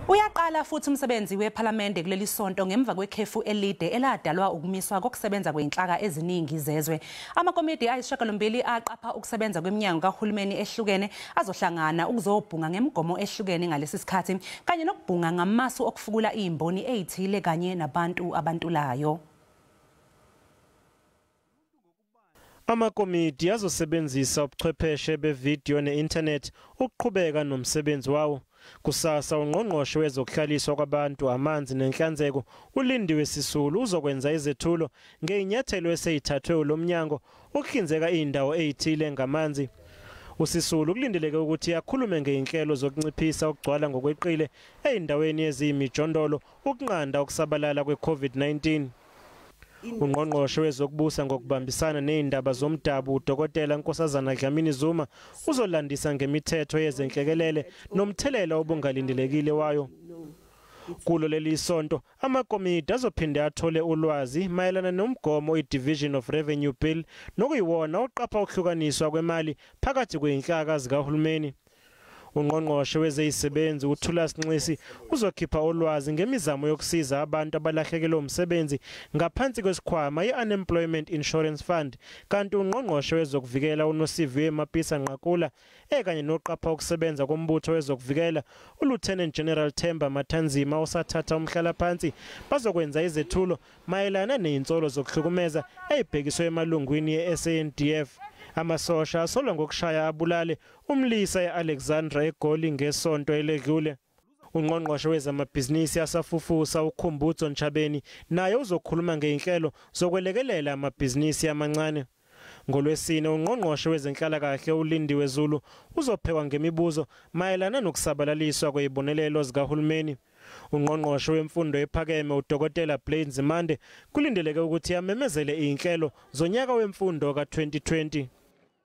Uyaqala futhi umsebenzi wePhalamende kulelisonto ngemuva kwekhefu elide eladalwa ukumiswa kokusebenza kwezinhlaka eziningi zezwe. AmaKomidi ayisishiyagalombili aqapha ukusebenza kweminyango kaHulumeni ehlukene azohlangana ukuzobhunga ngemigomo ehlukene ngalesisikhathi kanye nokubhunga ngamasu okufukula izimboni ezithile kanye nabantu abantulayo. AmaKomidi azosebenzisa ubuchwepheshe bevideo ne-internet ukuqhubeka nomsebenzi wawo. Kusasa ungqongqoshe wezokuhlaliswa kwabantu, amanzi nenhlanzeko uLindiwe Sisulu uzokwenza izethulo ngeinyathelo eseyithathwe ulomnyango ukuhlinzeka indawo ezithile ngamanzi. USisulu kulindeleke ukuthi akhulume ngeinhlelo zokunciphisa ukugcwala ngokweqile ezindaweni eziyimijondolo ukunqanda ukusabalala kweCovid-19. Ungqongqoshe wezokubusa ngokubambisana nezindaba zomdabu uDokotela Nkosazana Dlamini Zuma uzolandisa ngemithetho yezenhlekelele nomthelela obungalindelekile wayo. Kulo lelisonto AmaKomidi azophinde athole ulwazi mayelana nomgomo iDivision of Revenue Bill nokuyiwona oqapha ukuhlukaniswa kwemali phakathi kwezinhlaka zikaHulumeni. Ungqongqoshe wezisebenzi uThula Sinxisi uzokhipha ulwazi ngemizamo yokusiza abantu abalahlekelwe umsebenzi ngaphansi kwesikhwama i-Unemployment Insurance Fund, kanti ungqongqoshe wezokuvikela uNosiviwe Mapisa Nqakula ekanye noqapha ukusebenza kombutho wezokuvikela uLieutenant General Themba Mathanzima osathatha umhlalaphansi bazokwenza izethulo mayelana nezinsolo zokuhlukumeza ezibhekiswe emalungwini ye-SANDF. Amasosha asolwa ngokushaya abulale umlisa eAlexandra eGoli ngesonto eledlule. Ungqongqoshe wezamabhizinisi asafufusa uKhumbudzo Ntshabeni naye uzokhuluma ngeinhlelo zokwelekelela amabhizinisi amancane. NgoLwesine ungqongqoshe wezenhlalakahle uLindiwe Zulu uzophekwa ngemibuzo mayelana nokusabalaliswa kwezibonelelo zikaHulumeni. Ungqongqoshe wemfundo ephakeme uDokotela Blade Nzimande kulindeleke ukuthi amemezele izinhlelo zonyaka wemfundo ka-2020.